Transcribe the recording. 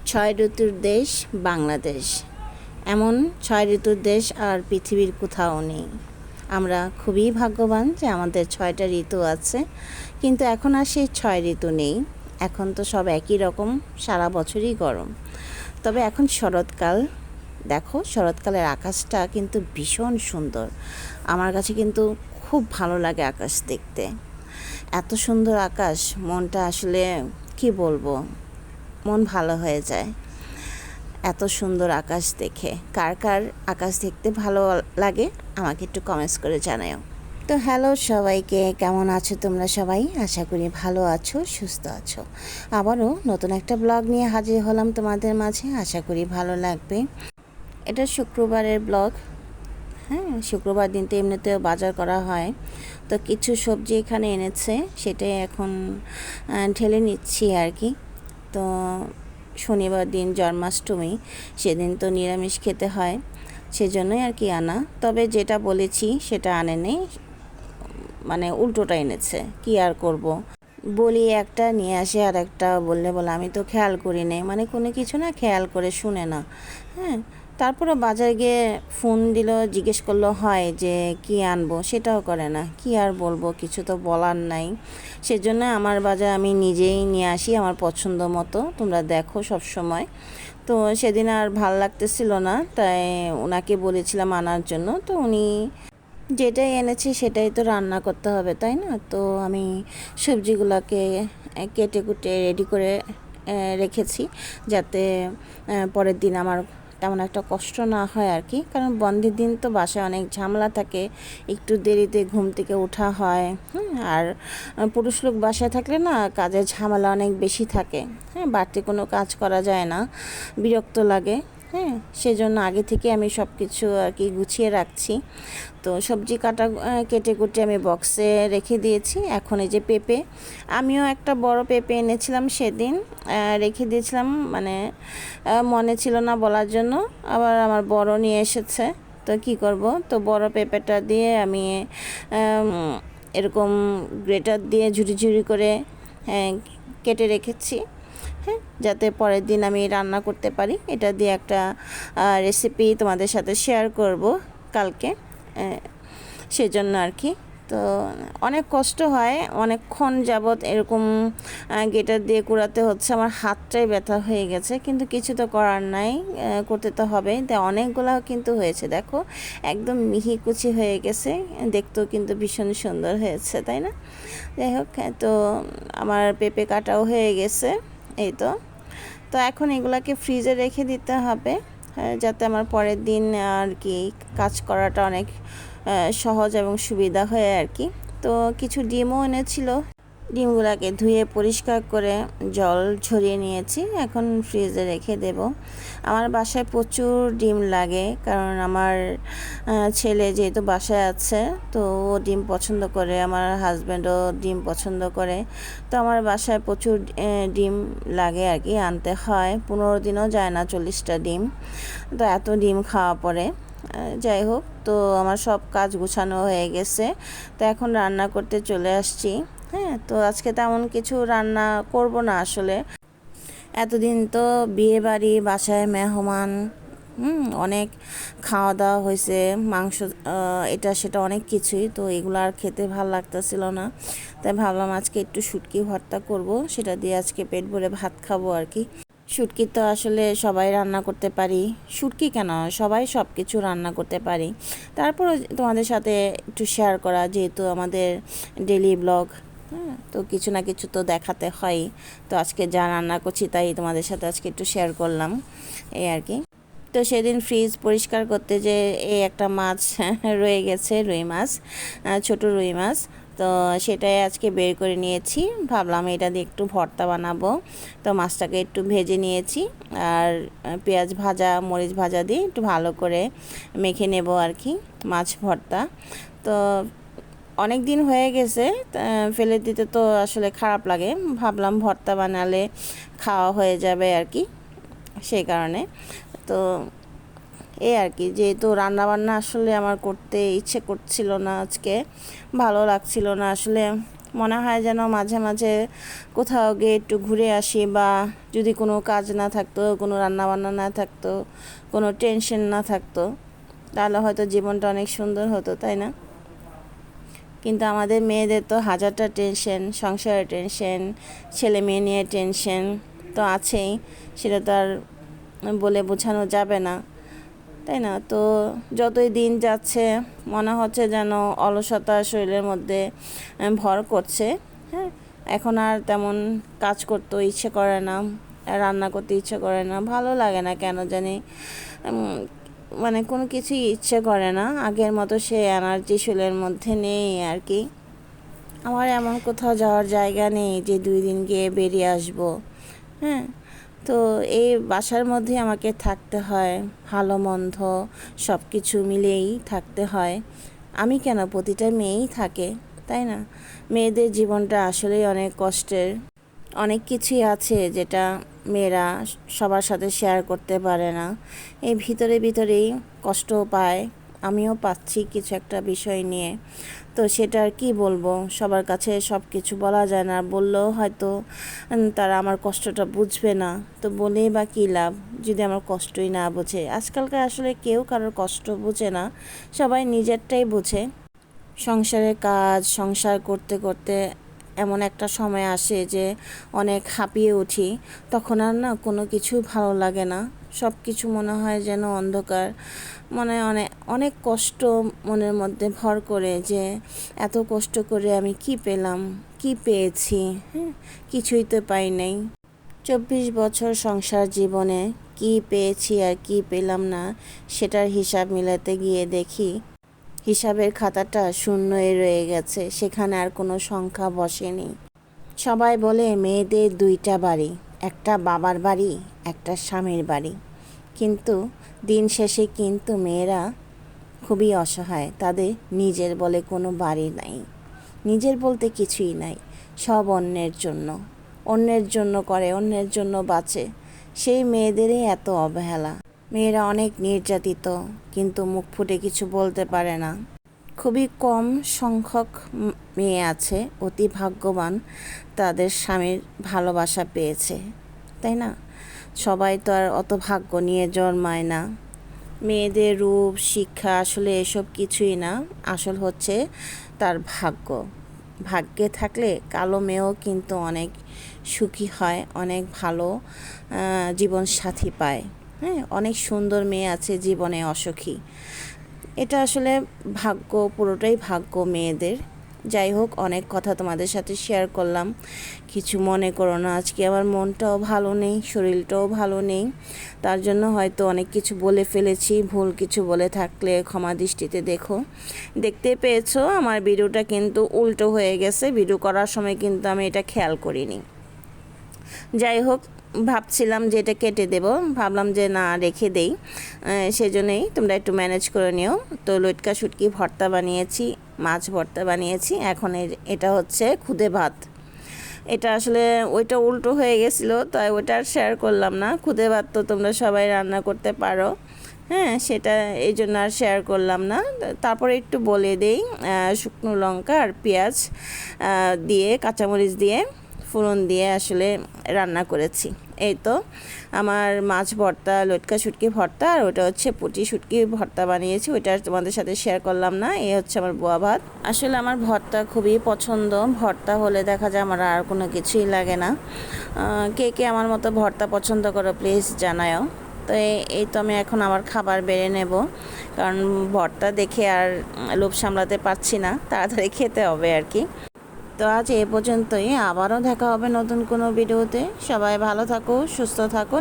ছয় ঋতুর দেশ বাংলাদেশ। এমন ছয় ঋতুর দেশ আর পৃথিবীর কোথাও নেই। আমরা খুবই ভাগ্যবান যে আমাদের ছয়টা ঋতু আছে, কিন্তু এখন আর সেই ছয় ঋতু নেই। এখন তো সব একই রকম, সারা বছরই গরম। তবে এখন শরৎকাল। দেখো, শরৎকালের আকাশটা কিন্তু ভীষণ সুন্দর। আমার কাছে কিন্তু খুব ভালো লাগে আকাশ দেখতে। এত সুন্দর আকাশ, মনটা আসলে কি বলবো, মন ভালো হয়ে যায় এত সুন্দর আকাশ দেখে। কার কার আকাশ দেখতে ভালো লাগে আমাকে একটু কমেন্টস করে জানাও। তো হ্যালো সবাইকে, কেমন আছো তোমরা সবাই? আশা করি ভালো আছো, সুস্থ আছো। আবারও নতুন একটা ব্লগ নিয়ে হাজির হলাম তোমাদের মাঝে। আশা করি ভালো লাগবে। এটা শুক্রবারের ব্লগ। হ্যাঁ, শুক্রবার দিন তো এমনিতেও বাজার করা হয়, তো কিছু সবজি এখানে এনেছে, সেটাই এখন ঢেলে নিচ্ছি আর কি। তো শনিবার দিন জন্মাষ্টমী, সেদিন তো নিরামিষ খেতে হয়, সেজন্যই আর কি আনা। তবে যেটা বলেছি সেটা আনে নেই, মানে উল্টোটা এনেছে, কি আর করব। বলি একটা নিয়ে আসে আর একটা বললে বলে আমি তো খেয়াল করি নাই, মানে কোনো কিছু না খেয়াল করে শুনে না। হ্যাঁ, তারপরে বাজারে গিয়ে ফোন দিল, জিজ্ঞেস করলো হয় যে কি আনবো, সেটাও করে না। কি আর বলবো, কিছু তো বলার নাই। সেজন্য আমার বাজার আমি নিজেই নিয়ে আসি আমার পছন্দ মতো, তোমরা দেখো সব সময়। তো সেদিন আর ভাল লাগতেছিল না, তাই ওনাকে বলেছিলাম আনার জন্য। তো উনি যেটাই এনেছে সেটাই তো রান্না করতে হবে, তাই না? তো আমি সবজিগুলোকে কেটে কুটে রেডি করে রেখেছি, যাতে পরের দিন আমার তেমন একটা কষ্ট না হয় আর কি। কারণ বন্ধের দিন তো বাসায় অনেক ঝামেলা থাকে, একটু দেরিতে ঘুম থেকে ওঠা হয়। আর পুরুষ লোক বাসায় থাকলে না, কাজের ঝামেলা অনেক বেশি থাকে। হ্যাঁ, বাড়তি কোনো কাজ করা যায় না, বিরক্ত লাগে। হ্যাঁ, সেজন্য আগে থেকে আমি সব কিছু আর কি গুছিয়ে রাখছি। তো সবজি কেটে কুটে আমি বক্সে রেখে দিয়েছি। এখন এই যে পেঁপে, আমিও একটা বড় পেঁপে এনেছিলাম সেদিন, রেখে দিয়েছিলাম, মানে মনে ছিল না বলার জন্য, আবার আমার বড় নিয়ে এসেছে। তো কি করব, তো বড় পেঁপেটা দিয়ে আমি এরকম গ্রেটার দিয়ে ঝুরি ঝুরি করে কেটে রেখেছি। হ্যাঁ, যাতে পরের দিন আমি রান্না করতে পারি। এটা দিয়ে একটা রেসিপি তোমাদের সাথে শেয়ার করব কালকে, সেজন্য আর কি। তো অনেক কষ্ট হয়, অনেকক্ষণ যাবৎ এরকম গেটার দিয়ে কুড়াতে হচ্ছে, আমার হাতটাই ব্যথা হয়ে গেছে, কিন্তু কিছু তো করার নাই, করতে তো হবে। তাই অনেকগুলো কিন্তু হয়েছে, দেখো একদম মিহি কুচি হয়ে গেছে, দেখতেও কিন্তু ভীষণ সুন্দর হয়েছে, তাই না? যাই হোক, তো আমার পেঁপে কাটাও হয়ে গেছে, এই তো। তো এখন এগুলাকে ফ্রিজে রেখে দিতে হবে, যাতে আমার পরের দিন আর কি কাজ করাটা অনেক সহজ এবং সুবিধা হয় আর কি। তো কিছু ডিমও এনেছিল, ডিমগুলোকে ধুয়ে পরিষ্কার করে জল ঝরিয়ে নিয়েছি, এখন ফ্রিজে রেখে দেব। আমার বাসায় প্রচুর ডিম লাগে, কারণ আমার ছেলে যেহেতু বাসায় আছে, তো ও ডিম পছন্দ করে, আমার হাজব্যান্ডও ডিম পছন্দ করে। তো আমার বাসায় প্রচুর ডিম লাগে আর কি, আনতে হয়, 15 দিনও যায় না 40টা ডিম। তো এত ডিম খাওয়া পড়ে। যাই হোক, তো আমার সব কাজ গুছানো হয়ে গেছে, তো এখন রান্না করতে চলে আসছি। হ্যাঁ, তো আজকে তেমন কিছু রান্না করব না আসলে। এতদিন তো বিয়ে বাড়ি, বাসায় মেহমান, অনেক খাওয়া দাওয়া হয়েছে, মাংস, এটা সেটা অনেক কিছুই, তো এগুলো আর খেতে ভালো লাগতেছিল না। তাই ভাবলাম আজকে একটু শুটকি ভর্তা করব, সেটা দিয়ে আজকে পেট ভরে ভাত খাবো আর কি। শুটকি তো আসলে সবাই রান্না করতে পারি, শুটকি কেন, সবাই সব কিছু রান্না করতে পারি। তারপর তোমাদের সাথে একটু শেয়ার করা, যেহেতু আমাদের ডেলি ব্লগ। হ্যাঁ, তো কিছু না কিছু তো দেখাতে হয়। তো আজকে যা রান্না করছি তাই তোমাদের সাথে আজকে একটু শেয়ার করলাম, এই আর কি। তো সেদিন ফ্রিজ পরিষ্কার করতে যে এই একটা মাছ রয়ে গেছে, রুই মাছ, ছোট রুই মাছ। তো সেটাই আজকে বের করে নিয়েছি, ভাবলাম এটা দিয়ে একটু ভর্তা বানাবো। তো মাছটাকে একটু ভেজে নিয়েছি, আর পেঁয়াজ ভাজা, মরিচ ভাজা দিয়ে একটু ভালো করে মেখে নেব আর কি, মাছ ভর্তা। তো অনেক দিন হয়ে গেছে, ফেলে দিতে তো আসলে খারাপ লাগে, ভাবলাম ভর্তা বানালে খাওয়া হয়ে যাবে আর কি, সেই কারণে। তো এই আর কি, যেহেতু রান্নাবান্না আসলে আমার করতে ইচ্ছে করছিল না আজকে, ভালো লাগছিল না আসলে, মনে হয় যেন মাঝে মাঝে কোথাও গিয়ে একটু ঘুরে আসি, বা যদি কোনো কাজ না থাকতো, কোনো রান্নাবান্না না থাকতো, কোনো টেনশন না থাকতো, তাহলে হয়তো জীবনটা অনেক সুন্দর হতো, তাই না? কিন্তু আমাদের মেয়েদের তো হাজারটা টেনশন, সংসারের টেনশন, ছেলে মেয়ে নিয়ে টেনশন তো আছেই, সেটা তো আর বলে বোঝানো যাবে না, তাই না? তো যতই দিন যাচ্ছে মনে হচ্ছে যেন অলসতা শরীরের মধ্যে ভর করছে। হ্যাঁ, এখন আর তেমন কাজ করতে ইচ্ছে করে না, রান্না করতে ইচ্ছে করে না, ভালো লাগে না কেন জানি, মানে কোনো কিছুই ইচ্ছে করে না, আগের মতো সে এনার্জি শরীরের মধ্যে নেই আর কি। আমার এমন কোথাও যাওয়ার জায়গা নেই যে 2 দিন গিয়ে বেরিয়ে আসবো। হ্যাঁ, তো এই বাসার মধ্যে আমাকে থাকতে হয়, ভালো মন্দ সব কিছু মিলেই থাকতে হয়। আমি কেন, প্রতিটা মেয়েই থাকে, তাই না? মেয়েদের জীবনটা আসলেই অনেক কষ্টের, অনেক কিছুই আছে যেটা মেয়েরা সবার সাথে শেয়ার করতে পারে না। এই ভিতরে ভিতরেই কষ্টও পায়, আমিও পাচ্ছি কিছু একটা বিষয় নিয়ে। তো সেটা আর কি বলবো, সবার কাছে সব কিছু বলা যায় না, বললেও হয়তো তারা আমার কষ্টটা বুঝবে না। তো বলেই বা কী লাভ যদি আমার কষ্টই না বোঝে। আজকালকার আসলে কেউ কারোর কষ্ট বোঝে না, সবাই নিজেরটাই বোঝে। সংসারের কাজ, সংসার করতে করতে এমন একটা সময় আসে যে অনেক হাঁপিয়ে উঠি, তখন আর না কোনো কিছু ভালো লাগে না, সব কিছু মনে হয় যেন অন্ধকার, মনে অনেক অনেক কষ্ট মনের মধ্যে ভর করে যে এত কষ্ট করে আমি কি পেলাম, কি পেয়েছি? হ্যাঁ, কিছুই তো পাই নাই। 24 বছর সংসার জীবনে কি পেয়েছি আর কি পেলাম না, সেটার হিসাব মিলাতে গিয়ে দেখি হিসাবের খাতাটা শূন্যই রয়ে গেছে, সেখানে আর কোনো সংখ্যা বসেনি। সবাই বলে মেয়েদের 2টা বাড়ি, একটা বাবার বাড়ি, একটা স্বামীর বাড়ি, কিন্তু দিন শেষে কিন্তু মেয়েরা খুবই অসহায়, তাদের নিজের বলে কোনো বাড়ি নাই, নিজের বলতে কিছুই নাই, সব অন্যের জন্য, অন্যের জন্য করে, অন্যের জন্য বাঁচে। সেই মেয়েদেরই এত অবহেলা, মেয়েরা অনেক নির্যাতিত, কিন্তু মুখ ফুটে কিছু বলতে পারে না। খুবই কম সংখ্যক মেয়ে আছে অতি ভাগ্যবান, তাদের স্বামীর ভালোবাসা পেয়েছে, তাই না? সবাই তো আর অত ভাগ্য নিয়ে জন্মায় না। মেয়েদের রূপ, শিক্ষা আসলে এসব কিছুই না, আসল হচ্ছে তার ভাগ্য। ভাগ্যে থাকলে কালো মেয়েও কিন্তু অনেক সুখী হয়, অনেক ভালো জীবনসাথী পায়। হ্যাঁ, অনেক সুন্দর মেয়ে আছে জীবনে অসুখী। এটা আসলে ভাগ্য, পুরোটাই ভাগ্য মেয়েদের। যাই হোক, অনেক কথা তোমাদের সাথে শেয়ার করলাম, কিছু মনে করো না। আজকে আমার মনটাও ভালো নেই, শরীরটাও ভালো নেই, তার জন্য হয়তো অনেক কিছু বলে ফেলেছি, ভুল কিছু বলে থাকলে ক্ষমা দৃষ্টিতে দেখো। দেখতে পেয়েছো আমার ভিডিওটা কিন্তু উল্টো হয়ে গেছে, ভিডিও করার সময় কিন্তু আমি এটা খেয়াল করিনি। যাই হোক, ভাবছিলাম যে এটা কেটে দেব, ভাবলাম যে না রেখে দেই, সেজন্যই তোমরা একটু ম্যানেজ করে নিও। তো লটকা শুটকি ভর্তা বানিয়েছি, মাছ ভর্তা বানিয়েছি, এখন এটা হচ্ছে খুদে ভাত। এটা আসলে ওইটা উল্টো হয়ে গেছিলো, তাই ওইটা আর শেয়ার করলাম না। খুদে ভাত তো তোমরা সবাই রান্না করতে পারো, হ্যাঁ, সেটা এই জন্য আর শেয়ার করলাম না। তারপরে একটু বলে দেই, শুকনো লঙ্কা আর পেঁয়াজ দিয়ে, কাঁচামরিচ দিয়ে, ফোড়ন দিয়ে আসলে রান্না করেছি। এই তো আমার মাছ ভর্তা, লটকা শুটকি ভর্তা, আর ওটা হচ্ছে পুঁটি শুটকি ভর্তা বানিয়েছি, ওইটা তোমাদের সাথে শেয়ার করলাম না। এই হচ্ছে আমার বোয়া ভাত। আসলে আমার ভর্তা খুবই পছন্দ, ভর্তা হলে দেখা যায় আমার আর কোনো কিছুই লাগে না। কে কে আমার মতো ভর্তা পছন্দ করো প্লিজ জানাও। তো এই তো আমি এখন আমার খাবার বেড়ে নেব, কারণ ভর্তা দেখে আর লোভ সামলাতে পারছি না, তাড়াতাড়ি খেতে হবে আর কি। তো আজ এ পর্যন্তই, আবারও দেখা হবে নতুন কোনো ভিডিওতে। সবাই ভালো থাকো, সুস্থ থাকো।